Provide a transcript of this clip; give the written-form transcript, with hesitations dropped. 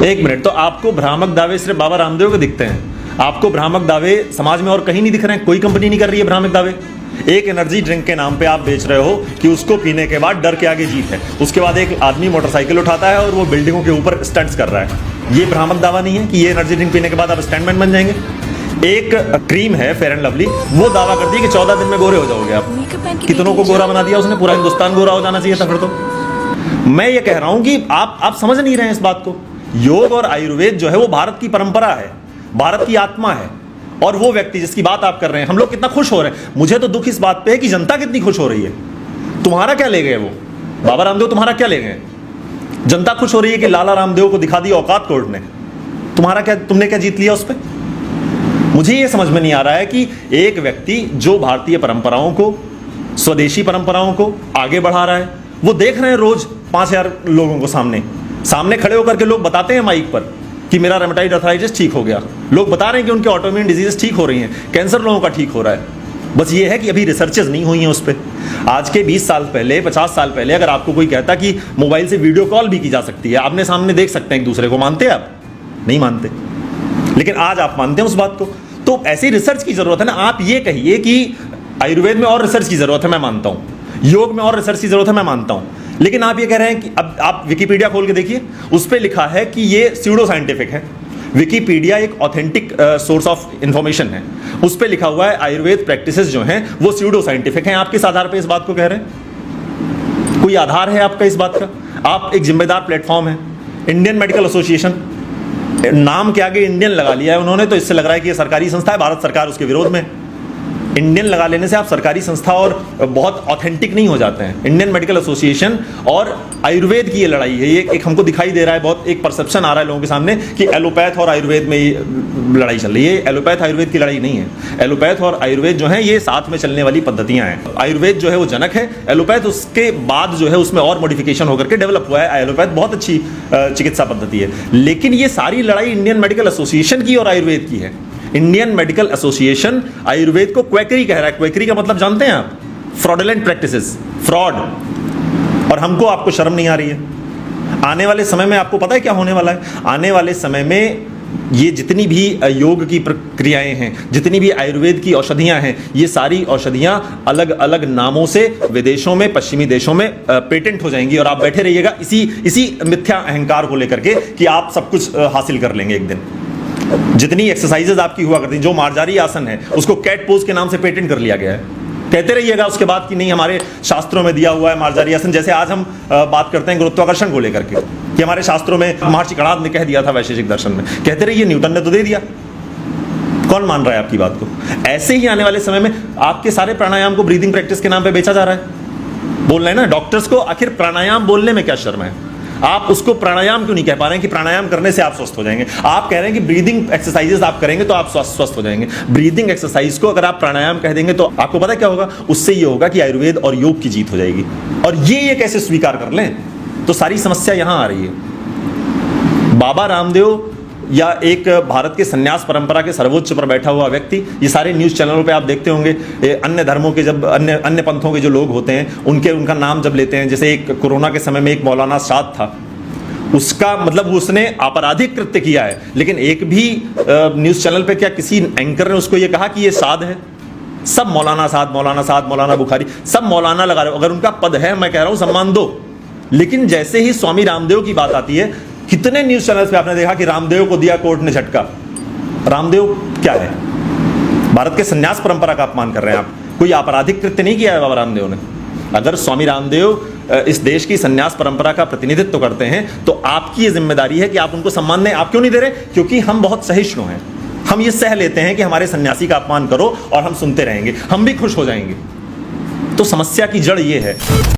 एक मिनट, तो आपको भ्रामक दावे सिर्फ बाबा रामदेव के दिखते हैं? आपको भ्रामक दावे समाज में और कहीं नहीं दिख रहे हैं? कोई कंपनी नहीं कर रही है भ्रामक दावे? एक एनर्जी ड्रिंक के नाम पे आप बेच रहे हो कि उसको पीने के बाद डर के आगे जीत है, उसके बाद एक आदमी मोटरसाइकिल उठाता है और वो बिल्डिंगों के ऊपर स्टंट्स कर रहा है। ये भ्रामक दावा नहीं है कि ये एनर्जी ड्रिंक पीने के बाद आप स्टंटमैन बन जाएंगे? एक क्रीम है फेयर एंड लवली, वो दावा करती है कि 14 दिन में गोरे हो जाओगे आप। कितनों को गोरा बना दिया उसने? पूरा हिंदुस्तान गोरा हो जाना चाहिए था फिर तो। मैं ये कह रहा हूं कि आप समझ नहीं रहे हैं इस बात को। योग और आयुर्वेद जो है वो भारत की परंपरा है, भारत की आत्मा है। और वो व्यक्ति जिसकी बात आप कर रहे हैं, हम लोग कितना खुश हो रहे हैं। मुझे तो दुख इस बात पे है कि जनता कितनी खुश हो रही है। तुम्हारा क्या ले गए वो बाबा रामदेव? तुम्हारा क्या ले गए? जनता खुश हो रही है कि लाला रामदेव को दिखा दी औकात कोर्ट ने। तुम्हारा क्या, तुमने क्या जीत लिया उस पर? मुझे ये समझ में नहीं आ रहा है कि एक व्यक्ति जो भारतीय परंपराओं को, स्वदेशी परंपराओं को आगे बढ़ा रहा है, वो देख रहे हैं रोज 5000 लोगों को सामने खड़े होकर के लोग बताते हैं माइक पर कि मेरा रेमेटॉइड अर्थराइटिस ठीक हो गया। लोग बता रहे हैं कि उनके ऑटोइम्यून डिजीजेस ठीक हो रही हैं, कैंसर लोगों का ठीक हो रहा है। बस ये है कि अभी रिसर्चेस नहीं हुई हैं उस पर। आज के 20 साल पहले, 50 साल पहले अगर आपको कोई कहता कि मोबाइल से वीडियो कॉल भी की जा सकती है, आमने सामने देख सकते हैं एक दूसरे को, मानते हैं आप? नहीं मानते। लेकिन आज आप मानते हैं उस बात को। तो ऐसी रिसर्च की जरूरत है ना। आप ये कहिए कि आयुर्वेद में और रिसर्च की जरूरत है, मैं मानता हूं। योग में और रिसर्च की जरूरत है, मैं मानता हूं। लेकिन आप ये कह रहे हैं कि अब आप विकिपीडिया खोल के देखिए, उस पर लिखा है कि ये स्यूडो साइंटिफिक है। विकिपीडिया एक ऑथेंटिक सोर्स ऑफ इंफॉर्मेशन है, उस पर लिखा हुआ है आयुर्वेद प्रैक्टिसेस जो हैं वो स्यूडो साइंटिफिक हैं। आप किस आधार पर इस बात को कह रहे हैं? कोई आधार है आपका इस बात का? आप एक जिम्मेदार प्लेटफॉर्म है, इंडियन मेडिकल एसोसिएशन, नाम के आगे इंडियन लगा लिया है उन्होंने, तो इससे लग रहा है कि ये सरकारी संस्था है, भारत सरकार उसके विरोध में। इंडियन लगा लेने से आप सरकारी संस्था और बहुत ऑथेंटिक नहीं हो जाते हैं। इंडियन मेडिकल एसोसिएशन और आयुर्वेद की ये लड़ाई है। ये एक हमको दिखाई दे रहा है, बहुत एक परसेप्शन आ रहा है लोगों के सामने कि एलोपैथ और आयुर्वेद में ये लड़ाई चल रही है। एलोपैथ आयुर्वेद की लड़ाई नहीं है। एलोपैथ और आयुर्वेद जो है ये साथ में चलने वाली पद्धतियां हैं। आयुर्वेद जो है वो जनक है, एलोपैथ उसके बाद जो है उसमें और मॉडिफिकेशन होकर के डेवलप हुआ है। एलोपैथ बहुत अच्छी चिकित्सा पद्धति है। लेकिन ये सारी लड़ाई इंडियन मेडिकल एसोसिएशन की और आयुर्वेद की है। इंडियन मेडिकल एसोसिएशन आयुर्वेद को क्वैकरी कह रहा है। क्वैकरी का मतलब जानते हैं आप? Fraudulent practices, fraud. और हमको, आपको शर्म नहीं आ रही है? आने वाले समय में आपको पता है क्या होने वाला है? आने वाले समय में ये जितनी भी योग की प्रक्रियाएं हैं, जितनी भी आयुर्वेद की औषधियां हैं, ये सारी औषधियां अलग अलग नामों से विदेशों में, पश्चिमी देशों में पेटेंट हो जाएंगी। और आप बैठे रहिएगा इसी मिथ्या अहंकार को लेकर के कि आप सब कुछ हासिल कर लेंगे एक दिन। जितनी एक्सरसाइजेज आपकी हुआ करती, जो मार्जारी आसन है उसको कैट पोज के नाम से पेटेंट कर लिया गया है। कहते रहिएगा उसके बाद कि नहीं हमारे शास्त्रों में दिया हुआ है मार्जारी आसन। जैसे आज हम बात करते हैं गुरुत्वाकर्षण को लेकर के कि हमारे शास्त्रों में महर्षि कणाद ने कह दिया था वैशेषिक दर्शन में। कहते रहिए न्यूटन ने तो दे दिया। कौन मान रहा है आपकी बात को? ऐसे ही आने वाले समय में आपके सारे प्राणायाम को ब्रीदिंग प्रैक्टिस के नाम पे बेचा जा रहा है। बोल रहे हैं ना डॉक्टर्स को, आखिर प्राणायाम बोलने में क्या शर्म है? आप उसको प्राणायाम क्यों नहीं कह पा रहे हैं कि प्राणायाम करने से आप स्वस्थ हो जाएंगे? आप कह रहे हैं कि ब्रीदिंग एक्सरसाइजेस आप करेंगे तो आप स्वस्थ हो जाएंगे। ब्रीदिंग एक्सरसाइज को अगर आप प्राणायाम कह देंगे तो आपको पता है क्या होगा? उससे ये होगा कि आयुर्वेद और योग की जीत हो जाएगी। और ये कैसे स्वीकार कर लें? तो सारी समस्या यहां आ रही है। बाबा रामदेव या एक भारत के संन्यास परंपरा के सर्वोच्च पर बैठा हुआ व्यक्ति, ये सारे न्यूज़ चैनलों पे आप देखते होंगे, अन्य धर्मों के जब अन्य पंथों के जो लोग होते हैं उनका नाम जब लेते हैं, जैसे एक कोरोना के समय में एक मौलाना साद था, उसका मतलब उसने आपराधिक कृत्य किया है, लेकिन एक भी न्यूज़ चैनल पे क्या किसी एंकर ने उसको ये कहा कि ये साद है? सब मौलाना साद, मौलाना साद, मौलाना बुखारी, सब मौलाना लगा रहे हो। अगर उनका पद है, मैं कह रहा हूँ सम्मान दो। लेकिन जैसे ही स्वामी रामदेव की बात आती है, कितने न्यूज चैनल्स पे आपने देखा कि रामदेव को दिया कोर्ट ने झटका। रामदेव क्या है? भारत के संन्यास परंपरा का अपमान कर रहे हैं आप। कोई आपराधिक कृत्य नहीं किया है बाबा रामदेव ने। अगर स्वामी रामदेव इस देश की संन्यास परंपरा का प्रतिनिधित्व करते हैं तो आपकी ये जिम्मेदारी है कि आप उनको सम्मान दें। आप क्यों नहीं दे रहे? क्योंकि हम बहुत सहिष्णु हैं। हम ये सह लेते हैं कि हमारे सन्यासी का अपमान करो और हम सुनते रहेंगे, हम भी खुश हो जाएंगे। तो समस्या की जड़ ये है।